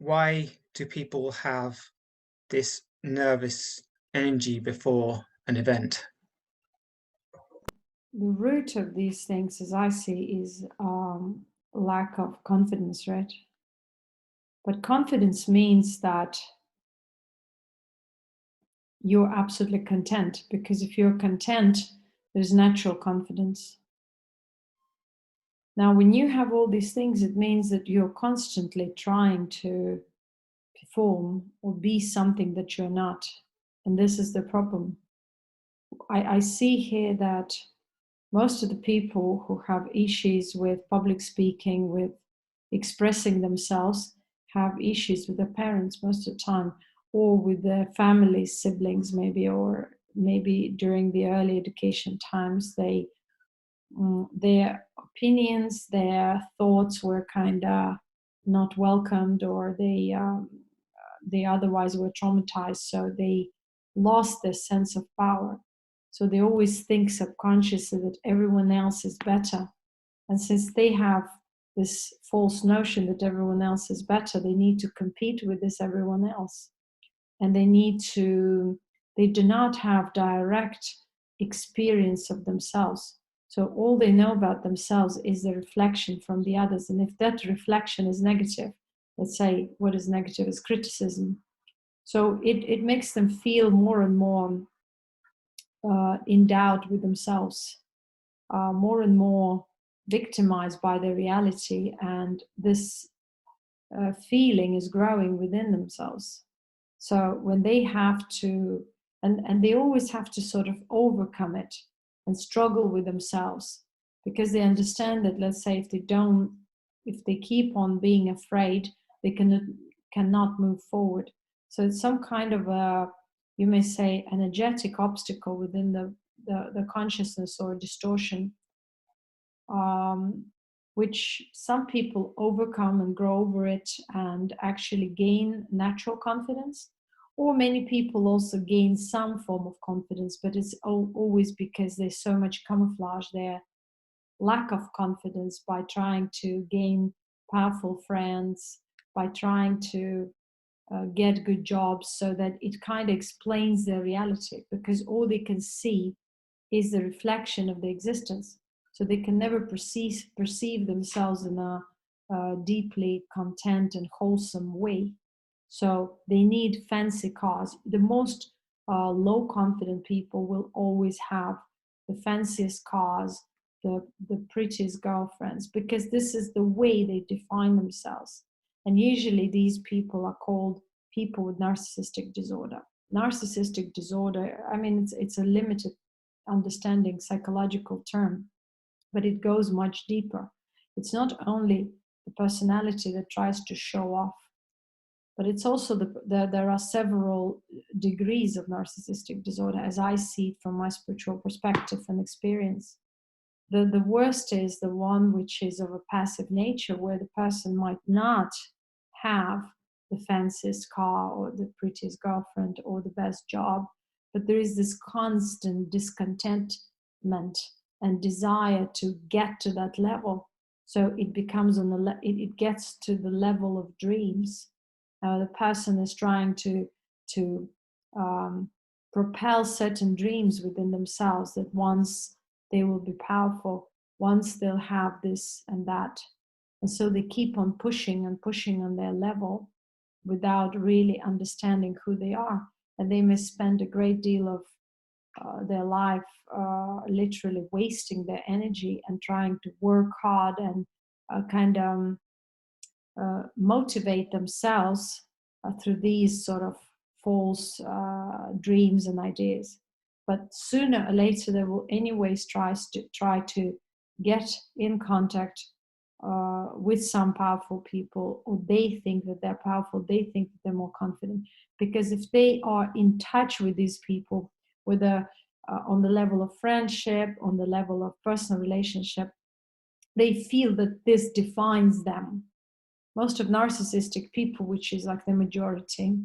why do people have this nervous energy before an event? The root of these things, as I see, is lack of confidence, right? But confidence means that you're absolutely content, because if you're content, there's natural confidence. Now, when you have all these things, it means that you're constantly trying to perform or be something that you're not. And this is the problem. I see here that most of the people who have issues with public speaking, with expressing themselves, have issues with their parents most of the time, or with their family, siblings maybe, or maybe during the early education times, their opinions, their thoughts were kind of not welcomed, or they otherwise were traumatized, so they lost their sense of power. So they always think subconsciously that everyone else is better. And since they have this false notion that everyone else is better, they need to compete with this everyone else. And they do not have direct experience of themselves. So all they know about themselves is the reflection from the others. And if that reflection is negative, let's say what is negative is criticism. So it makes them feel more and more in doubt with themselves, more and more victimized by their reality, and this feeling is growing within themselves. So when they have to, and they always have to sort of overcome it and struggle with themselves, because they understand that, let's say, if they keep on being afraid, they cannot move forward. So it's some kind of a, you may say, energetic obstacle within the consciousness, or distortion, which some people overcome and grow over it and actually gain natural confidence. Or many people also gain some form of confidence, but it's always because there's so much camouflage their lack of confidence by trying to gain powerful friends, by trying to get good jobs, so that it kind of explains their reality, because all they can see is the reflection of the existence. So they can never perceive themselves in a deeply content and wholesome way. So they need fancy cars. The most low confident people will always have the fanciest cars, the prettiest girlfriends, because this is the way they define themselves. And usually these people are called people with narcissistic disorder. Narcissistic disorder, I mean, it's a limited understanding psychological term, but it goes much deeper. It's not only the personality that tries to show off, but it's also there are several degrees of narcissistic disorder, as I see it from my spiritual perspective and experience. The worst is the one which is of a passive nature, where the person might not have the fanciest car or the prettiest girlfriend or the best job, but there is this constant discontentment and desire to get to that level. So it becomes it gets to the level of dreams. The person is trying to propel certain dreams within themselves, that once they will be powerful, once they'll have this and that. And so they keep on pushing and pushing on their level without really understanding who they are. And they may spend a great deal of their life literally wasting their energy and trying to work hard and kind of motivate themselves through these sort of false dreams and ideas. But sooner or later, they will anyways try to get in contact with some powerful people, or they think that they're powerful, they think that they're more confident. Because if they are in touch with these people, whether on the level of friendship, on the level of personal relationship, they feel that this defines them. Most of narcissistic people, which is like the majority,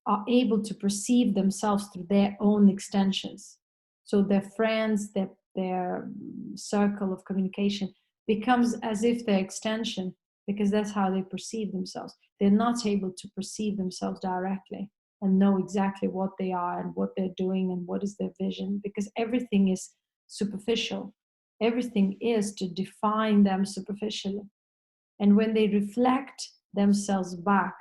are able to perceive themselves through their own extensions. So their friends, their circle of communication becomes as if their extension. because that's how they perceive themselves. They're not able to perceive themselves directly and know exactly what they are and what they're doing and what is their vision, because everything is superficial. Everything is to define them superficially. And when they reflect themselves back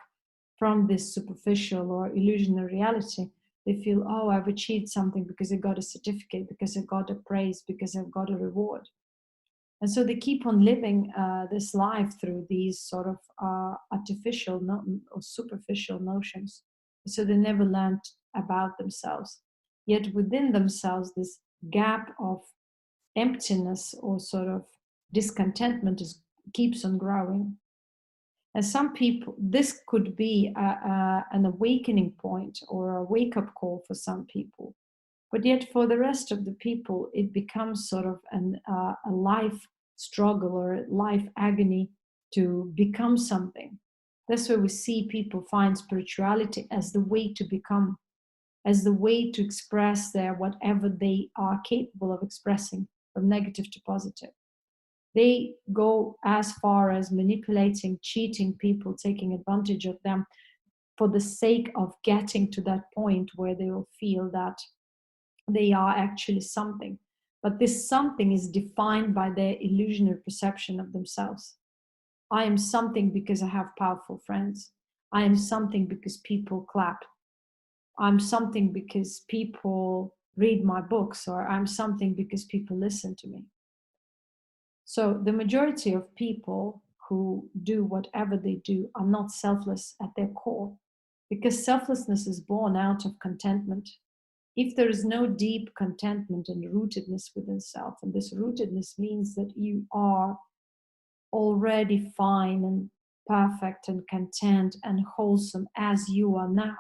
from this superficial or illusionary reality, they feel, oh, I've achieved something because I got a certificate, because I got a praise, because I've got a reward. And so they keep on living this life through these sort of artificial or superficial notions. So they never learned about themselves. Yet within themselves, this gap of emptiness or sort of discontentment keeps on growing. And some people, this could be an awakening point or a wake-up call for some people. But yet for the rest of the people, it becomes sort of a life struggle or a life agony to become something. That's where we see people find spirituality as the way to become, as the way to express their whatever they are capable of expressing, from negative to positive. They go as far as manipulating, cheating people, taking advantage of them for the sake of getting to that point where they will feel that they are actually something. But this something is defined by their illusionary perception of themselves. I am something because I have powerful friends. I am something because people clap. I'm something because people read my books, or I'm something because people listen to me. So the majority of people who do whatever they do are not selfless at their core, because selflessness is born out of contentment. If there is no deep contentment and rootedness within self, and this rootedness means that you are already fine and perfect and content and wholesome as you are now,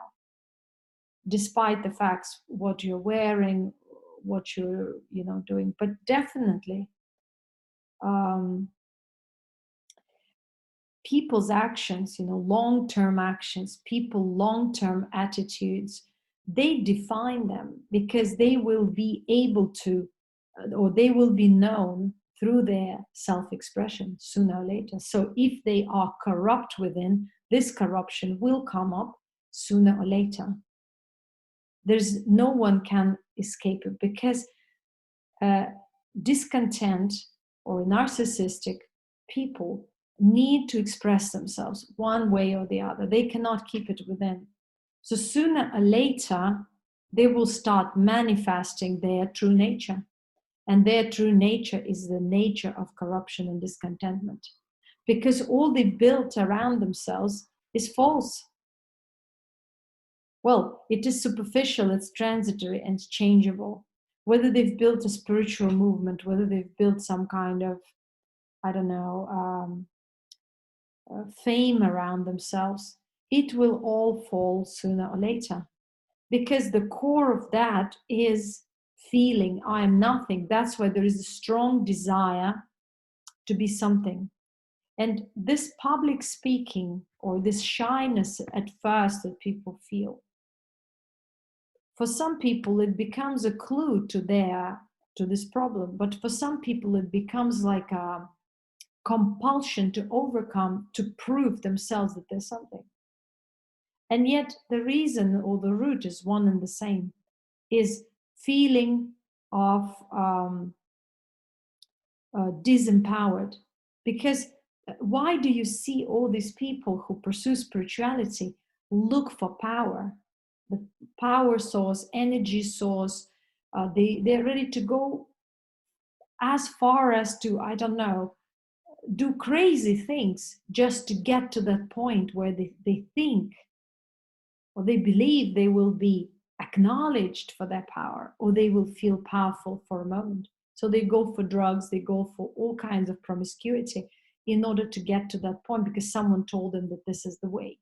despite the facts, what you're wearing, what you're doing. But definitely people's actions, long-term actions, people long-term attitudes, they define them, because they will be able to, or they will be known through their self-expression sooner or later. So if they are corrupt within, this corruption will come up sooner or later. There's no one can escape it, because discontent or narcissistic people need to express themselves one way or the other. They cannot keep it within. So sooner or later, they will start manifesting their true nature. And their true nature is the nature of corruption and discontentment. Because all they built around themselves is false. Well, it is superficial, it's transitory, and it's changeable. Whether they've built a spiritual movement, whether they've built some kind of, fame around themselves, it will all fall sooner or later. Because the core of that is feeling I am nothing. That's why there is a strong desire to be something. And this public speaking, or this shyness at first that people feel, for some people it becomes a clue to this problem. But for some people it becomes like a compulsion to overcome, to prove themselves that there's something. And yet the reason or the root is one and the same, is feeling of disempowered. Because why do you see all these people who pursue spirituality look for power? The power source, energy source, they're ready to go as far as to, do crazy things just to get to that point where they think or they believe they will be acknowledged for their power, or they will feel powerful for a moment. So they go for drugs, they go for all kinds of promiscuity in order to get to that point, because someone told them that this is the way.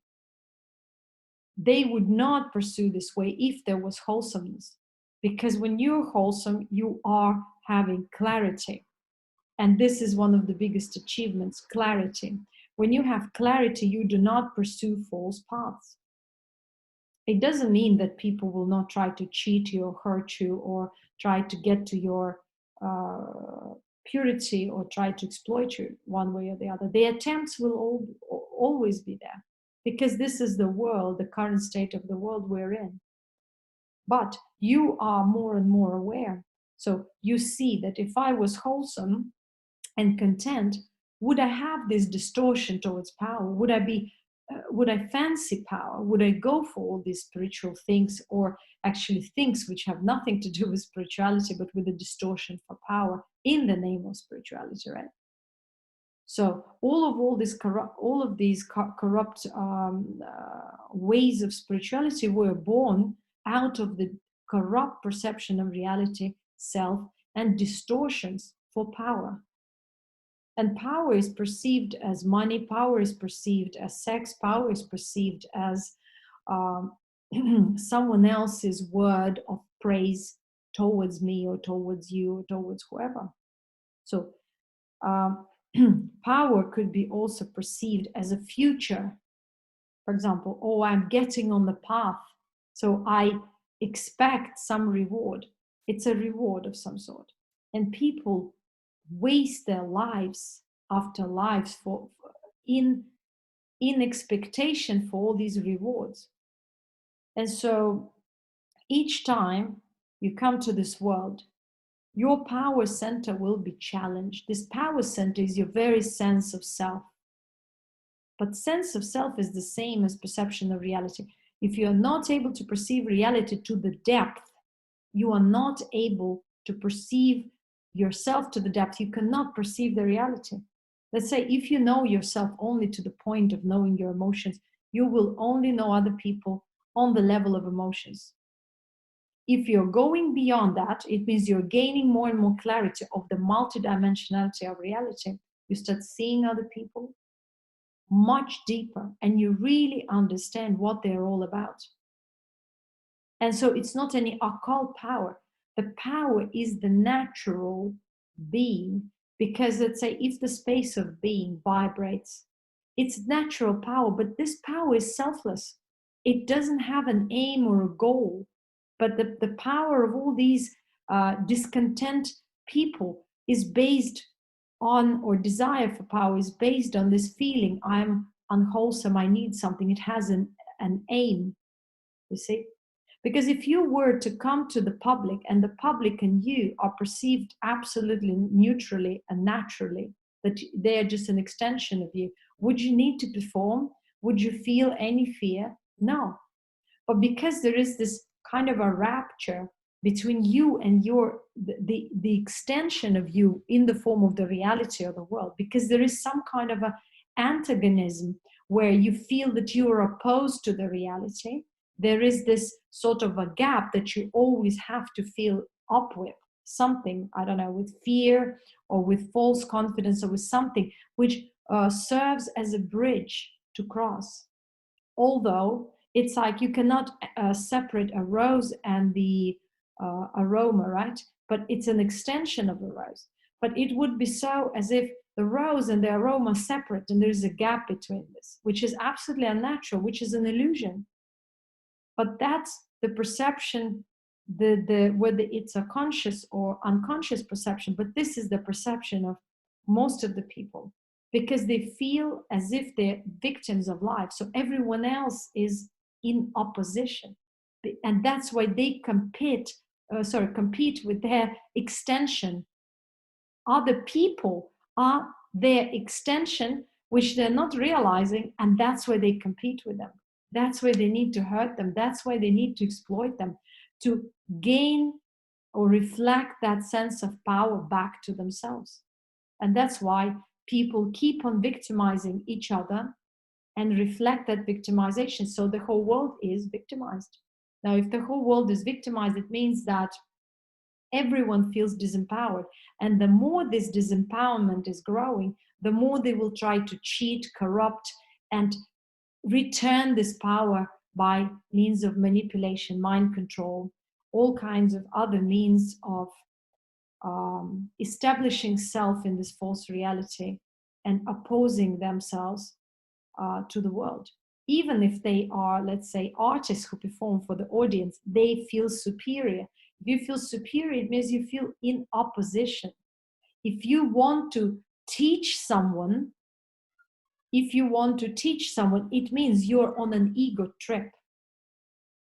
They would not pursue this way if there was wholesomeness, because when you're wholesome, you are having clarity. And this is one of the biggest achievements, clarity. When you have clarity, you do not pursue false paths. It doesn't mean that people will not try to cheat you or hurt you or try to get to your purity or try to exploit you one way or the other. The attempts will always be there, because this is the world, the current state of the world we're in. But you are more and more aware. So you see that if I was wholesome and content, would I have this distortion towards power? Would I fancy power? Would I go for all these spiritual things, or actually things which have nothing to do with spirituality, but with a distortion for power in the name of spirituality, right? So all of these corrupt ways of spirituality were born out of the corrupt perception of reality, self, and distortions for power. And power is perceived as money, power is perceived as sex, power is perceived as someone else's word of praise towards me or towards you or towards whoever. So power could be also perceived as a future. For example, oh, I'm getting on the path, so I expect some reward. It's a reward of some sort. And people waste their lives after lives in expectation for all these rewards. And so each time you come to this world, your power center will be challenged. This power center is your very sense of self. But sense of self is the same as perception of reality. If you are not able to perceive reality to the depth, you are not able to perceive yourself to the depth. You cannot perceive the reality. Let's say if you know yourself only to the point of knowing your emotions, you will only know other people on the level of emotions. If you're going beyond that, it means you're gaining more and more clarity of the multidimensionality of reality. You start seeing other people much deeper, and you really understand what they're all about. And so it's not any occult power. The power is the natural being, because let's say if the space of being vibrates, it's natural power, but this power is selfless. It doesn't have an aim or a goal. But the power of all these discontent people is based on, or desire for power is based on this feeling, I'm unwholesome, I need something. It has an aim, you see? Because if you were to come to the public and the public and you are perceived absolutely neutrally and naturally, that they are just an extension of you, would you need to perform? Would you feel any fear? No. But because there is this kind of a rapture between you and the extension of you in the form of the reality of the world, because there is some kind of a antagonism where you feel that you are opposed to the reality. There is this sort of a gap that you always have to feel up with something, I don't know, with fear or with false confidence or with something which serves as a bridge to cross. Although it's like you cannot separate a rose and the aroma, right? But it's an extension of the rose. But it would be so as if the rose and the aroma separate, and there's a gap between this, which is absolutely unnatural, which is an illusion. But that's the perception, whether it's a conscious or unconscious perception, but this is the perception of most of the people, because they feel as if they're victims of life. So everyone else is in opposition. And that's why they compete with their extension. Other people are their extension, which they're not realizing, and that's why they compete with them. That's why they need to hurt them. That's why they need to exploit them, to gain or reflect that sense of power back to themselves. And that's why people keep on victimizing each other and reflect that victimization. So the whole world is victimized. Now, if the whole world is victimized, it means that everyone feels disempowered. And the more this disempowerment is growing, the more they will try to cheat, corrupt, and return this power by means of manipulation, mind control, all kinds of other means of establishing self in this false reality and opposing themselves to the world. Even if they are, let's say, artists who perform for the audience, they feel superior. If you feel superior, it means you feel in opposition. If you want to teach someone, it means you're on an ego trip.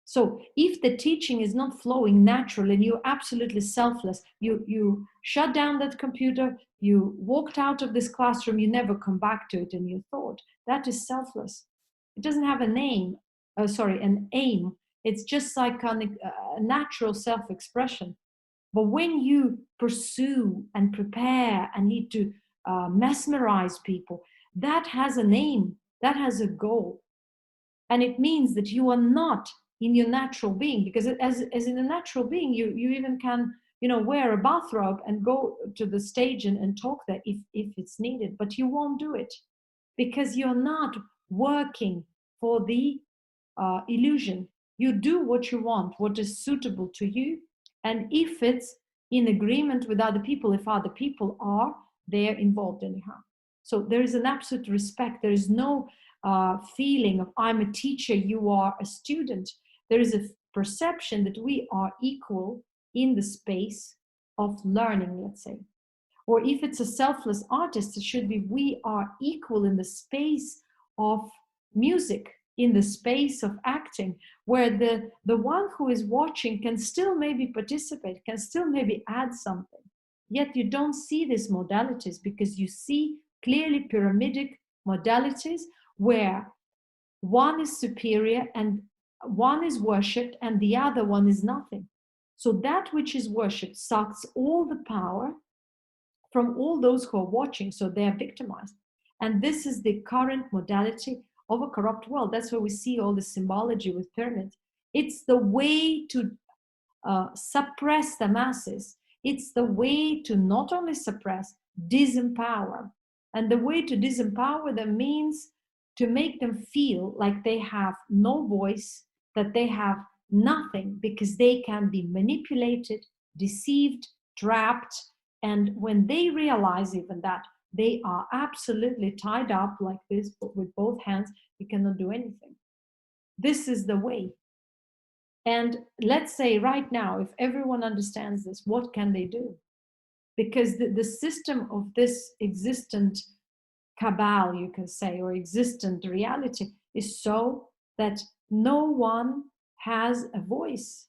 So if the teaching is not flowing naturally and you're absolutely selfless, you shut down that computer, you walked out of this classroom, you never come back to it in your thought, that is selfless. It doesn't have an aim. It's just like a natural self-expression. But when you pursue and prepare and need to mesmerize people, that has an aim, that has a goal. And it means that you are not in your natural being, because as in a natural being, you even can, wear a bathrobe and go to the stage and talk there if it's needed, but you won't do it because you're not working for the illusion. You do what you want, what is suitable to you, and if it's in agreement with other people, if other people are, they're involved anyhow. So there is an absolute respect. There is no feeling of I'm a teacher, you are a student. There is a perception that we are equal in the space of learning, let's say. Or if it's a selfless artist, it should be we are equal in the space of music, in the space of acting, where the one who is watching can still maybe participate, can still maybe add something. Yet you don't see these modalities because you see clearly pyramidic modalities where one is superior and one is worshipped and the other one is nothing. So that which is worshipped sucks all the power from all those who are watching, so they are victimized. And this is the current modality of a corrupt world. That's where we see all the symbology with pyramids. It's the way to suppress the masses. It's the way to not only suppress, disempower. And the way to disempower them means to make them feel like they have no voice, that they have nothing, because they can be manipulated, deceived, trapped. And when they realize even that, they are absolutely tied up like this with both hands, you cannot do anything. This is the way. And let's say right now, if everyone understands this, what can they do? Because the system of this existent cabal, you can say, or existent reality is so that no one has a voice.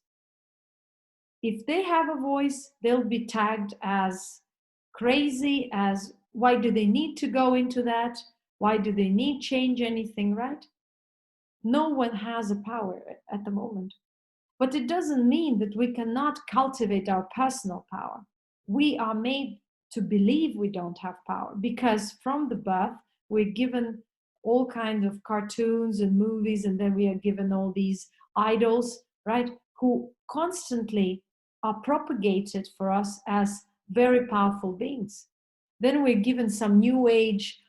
If they have a voice, they'll be tagged as crazy, as why do they need to go into that? Why do they need change anything, right? No one has a power at the moment. But it doesn't mean that we cannot cultivate our personal power. We are made to believe we don't have power because from the birth, we're given all kinds of cartoons and movies, and then we are given all these idols, right, who constantly are propagated for us as very powerful beings. Then we're given some new age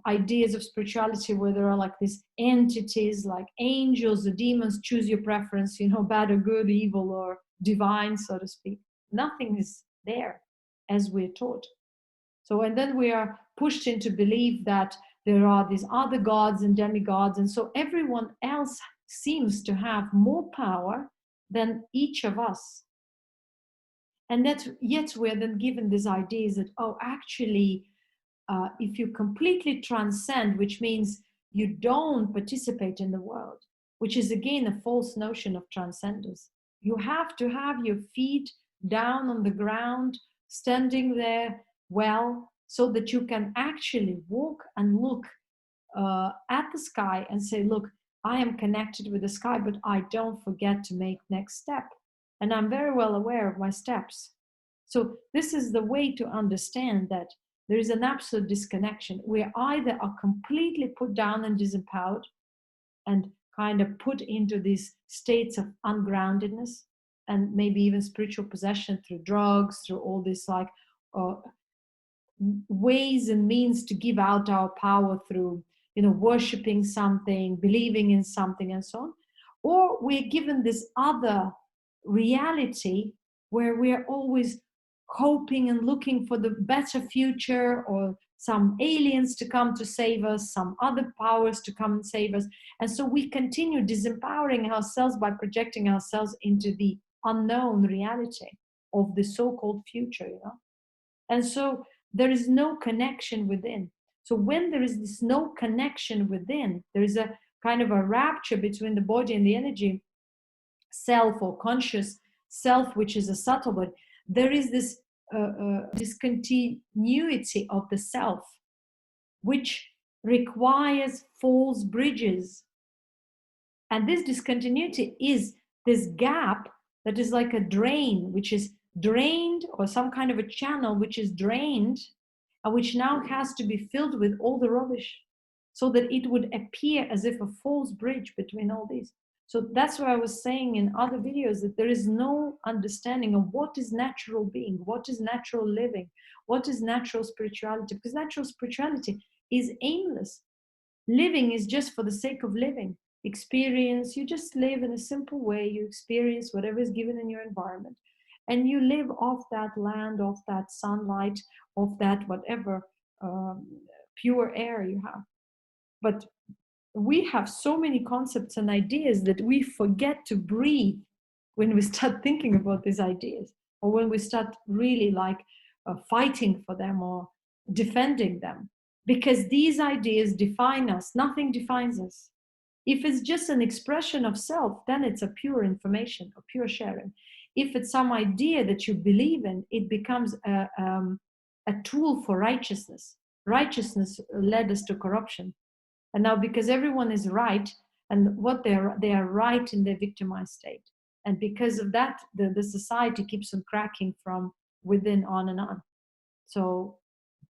ideas of spirituality where there are like these entities like angels or demons, choose your preference, bad or good, evil or divine, so to speak. Nothing is there as we're taught. So, and then we are pushed into belief that there are these other gods and demigods, and so everyone else seems to have more power than each of us. And yet we're then given these ideas that, actually, if you completely transcend, which means you don't participate in the world, which is again a false notion of transcendence. You have to have your feet down on the ground, standing there well, so that you can actually walk and look at the sky and say, look, I am connected with the sky, but I don't forget to make next step. And I'm very well aware of my steps. So this is the way to understand that there is an absolute disconnection. We either are completely put down and disempowered and kind of put into these states of ungroundedness and maybe even spiritual possession through drugs, through all this like ways and means to give out our power through, worshiping something, believing in something and so on. Or we're given this other reality where we're always hoping and looking for the better future, or some aliens to come to save us, some other powers to come and save us. And so we continue disempowering ourselves by projecting ourselves into the unknown reality of the so-called future, And so there is no connection within. So when there is this no connection within, there is a kind of a rapture between the body and the energy self, or conscious self, which is a subtle body. There is this discontinuity of the self, which requires false bridges. And this discontinuity is this gap that is like a drain, which is drained, or some kind of a channel which is drained, and which now has to be filled with all the rubbish, so that it would appear as if a false bridge between all these. So that's why I was saying in other videos that there is no understanding of what is natural being, what is natural living, what is natural spirituality, because natural spirituality is aimless. Living is just for the sake of living. Experience, you just live in a simple way, you experience whatever is given in your environment, and you live off that land, off that sunlight, off that whatever pure air you have. But we have so many concepts and ideas that we forget to breathe when we start thinking about these ideas, or when we start really like fighting for them or defending them, because these ideas define us. Nothing defines us. If it's just an expression of self, then it's a pure information, a pure sharing. If it's some idea that you believe in, it becomes a tool for righteousness. Righteousness led us to corruption. And now, because everyone is right, and what they are right in their victimized state. And because of that, the society keeps on cracking from within, on and on. So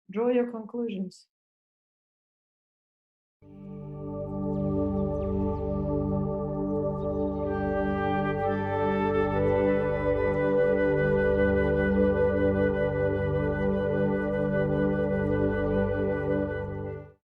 draw your conclusions.